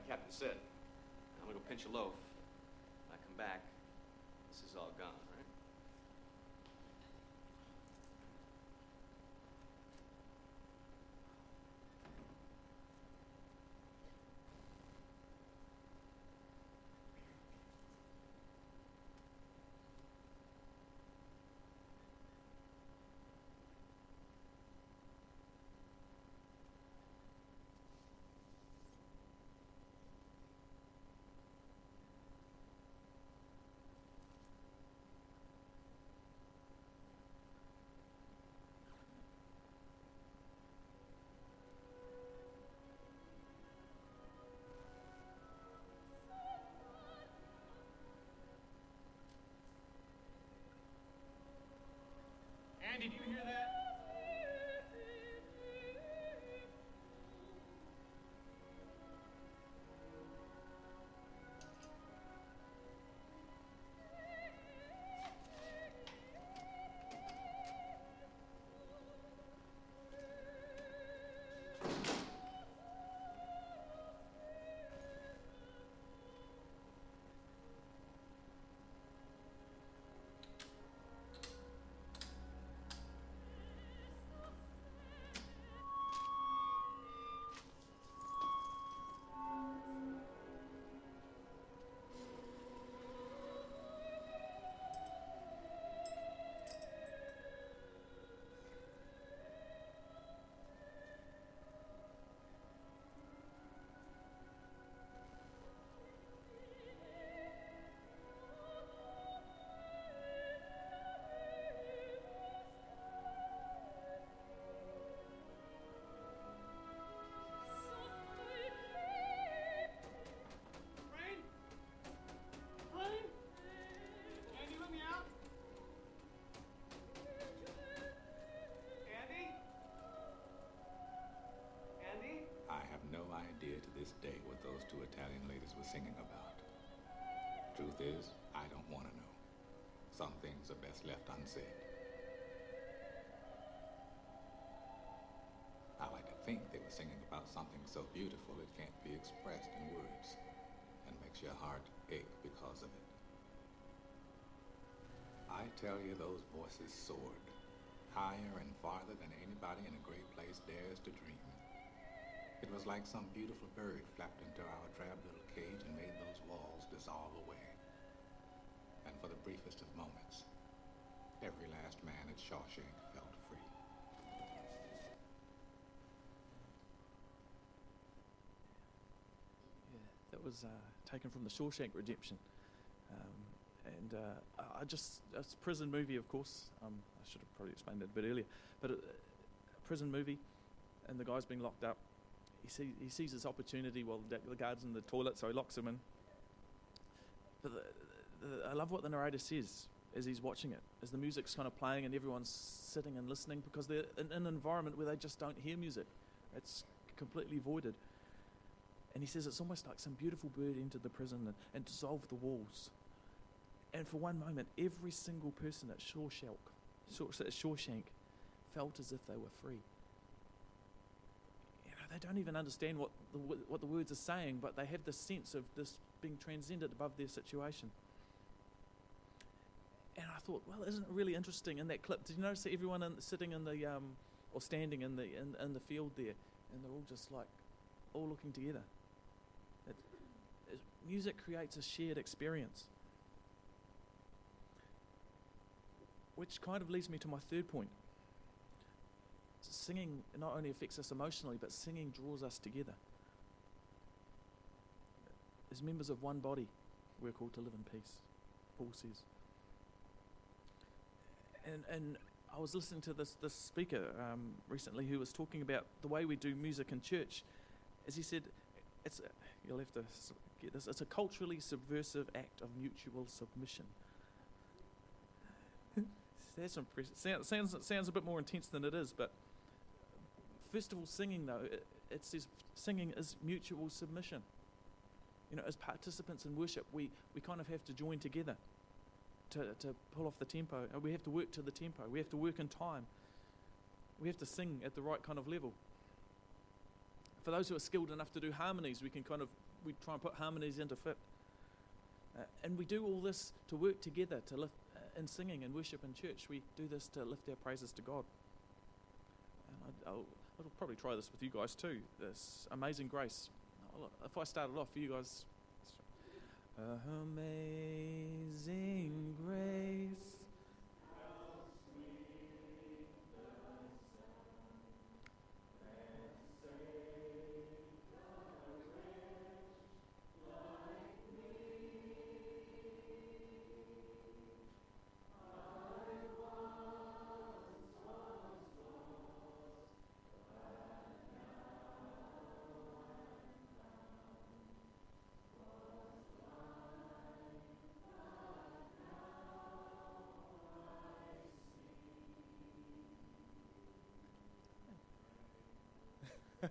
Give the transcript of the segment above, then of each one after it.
the captain said. I'm gonna go pinch a loaf. When I come back, this is all gone, right? Andy, do you hear that? To this day what those two Italian ladies were singing about. Truth is, I don't want to know. Some things are best left unsaid. I like to think they were singing about something so beautiful it can't be expressed in words and makes your heart ache because of it. I tell you, those voices soared higher and farther than anybody in a great place dares to dream. It was like some beautiful bird flapped into our drab little cage and made those walls dissolve away. And for the briefest of moments, every last man at Shawshank felt free. Yeah, that was taken from the Shawshank Redemption. It's a prison movie, of course. I should have probably explained that a bit earlier. But a prison movie, and the guy's being locked up. He sees his opportunity while the guard's in the toilet, so he locks him in. But I love what the narrator says as he's watching it, as the music's kind of playing and everyone's sitting and listening, because they're in an environment where they just don't hear music. It's completely voided. And he says it's almost like some beautiful bird entered the prison and dissolved the walls. And for one moment, every single person at Shawshank felt as if they were free. They don't even understand what the words are saying, but they have this sense of this being transcended above their situation. And I thought, well, isn't it really interesting in that clip? Did you notice that everyone sitting in the or standing in the field there, and they're all just like all looking together? Music creates a shared experience, which kind of leads me to my third point. Singing not only affects us emotionally, but singing draws us together. As members of one body, we're called to live in peace, Paul says. And I was listening to this speaker recently who was talking about the way we do music in church. As he said, you'll have to get this, it's a culturally subversive act of mutual submission. That's impressive. Sounds a bit more intense than it is, but first of all, singing though, it says singing is mutual submission. You know, as participants in worship, we kind of have to join together to pull off the tempo. We have to work to the tempo. We have to work in time. We have to sing at the right kind of level. For those who are skilled enough to do harmonies, we can kind of we try and put harmonies into fit. And we do all this to work together, to lift in singing and worship in church. We do this to lift our praises to God. And I'll probably try this with you guys too. This Amazing Grace. If I started off for you guys. Amazing grace.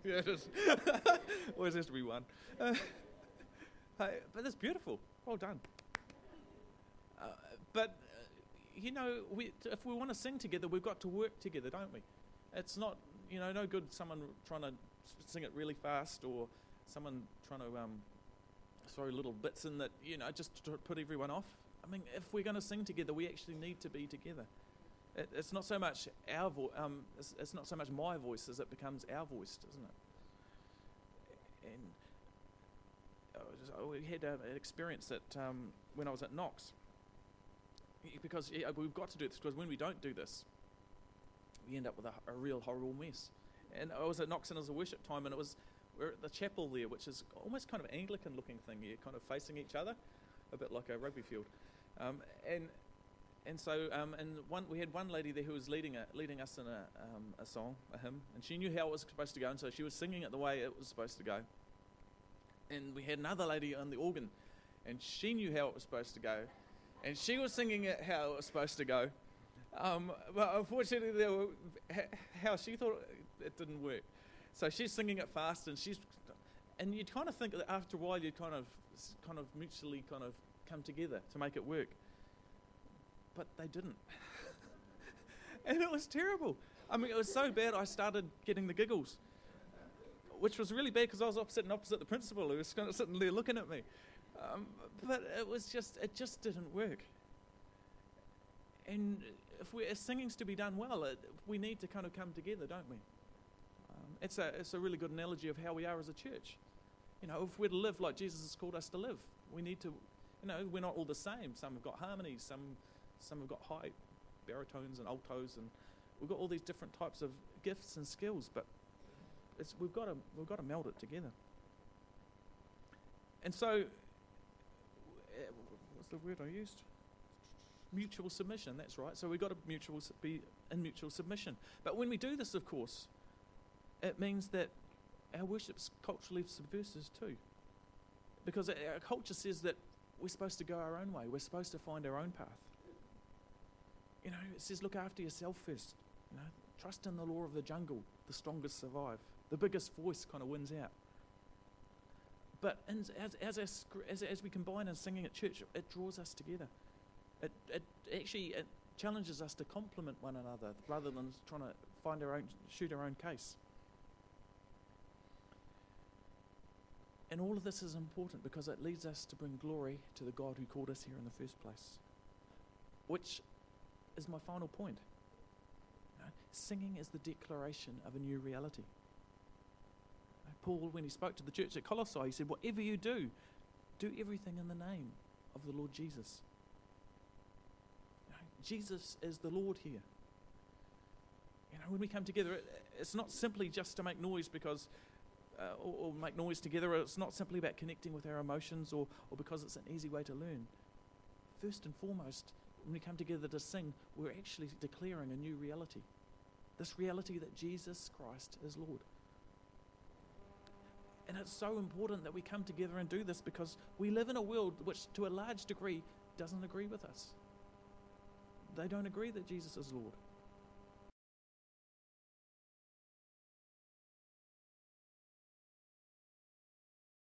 Yeah, always has to be one. But it's beautiful. Well done. If we want to sing together, we've got to work together, don't we? It's not, no good someone trying to sing it really fast or someone trying to throw little bits in that, just to put everyone off. I mean, if we're going to sing together, we actually need to be together. It's not so much our it's not so much my voice as it becomes our voice, doesn't it? And we had an experience that when I was at Knox, because we've got to do this, because when we don't do this, we end up with a real horrible mess. And I was at Knox and it was a worship time, and we're at the chapel there, which is almost kind of Anglican looking thing. You're kind of facing each other, a bit like a rugby field, And so, we had one lady there who was leading us in a song, a hymn, and she knew how it was supposed to go, and so she was singing it the way it was supposed to go. And we had another lady on the organ, and she knew how it was supposed to go, and she was singing it how it was supposed to go. But unfortunately, how she thought it didn't work. So she's singing it fast, and you'd kind of think that after a while you'd kind of mutually kind of come together to make it work. But they didn't. And it was terrible. I mean, it was so bad I started getting the giggles, which was really bad because I was opposite the principal who was kind of sitting there looking at me. But it just didn't work. And if singing's to be done well, we need to kind of come together, don't we? It's a really good analogy of how we are as a church. If we're to live like Jesus has called us to live, we need to, we're not all the same. Some have got harmonies, some have got high baritones and altos, and we've got all these different types of gifts and skills, but we've got to meld it together. And so, what's the word I used? Mutual submission, that's right. So we've got to be in mutual submission. But when we do this, of course, it means that our worship's culturally subversive too. Because our culture says that we're supposed to go our own way. We're supposed to find our own path. It says look after yourself first. Trust in the law of the jungle. The strongest survive. The biggest voice kind of wins out. But as we combine in singing at church, it draws us together. It actually challenges us to complement one another rather than trying to shoot our own case. And all of this is important because it leads us to bring glory to the God who called us here in the first place. Which is my final point. Singing is the declaration of a new reality. Paul, when he spoke to the church at Colossae, he said, whatever you do everything in the name of the Lord Jesus. Jesus is the Lord here. When we come together, it's not simply just to make noise because or make noise together. It's not simply about connecting with our emotions or because it's an easy way to learn. First and foremost, when we come together to sing, we're actually declaring a new reality. This reality that Jesus Christ is Lord. And it's so important that we come together and do this because we live in a world which, to a large degree, doesn't agree with us. They don't agree that Jesus is Lord.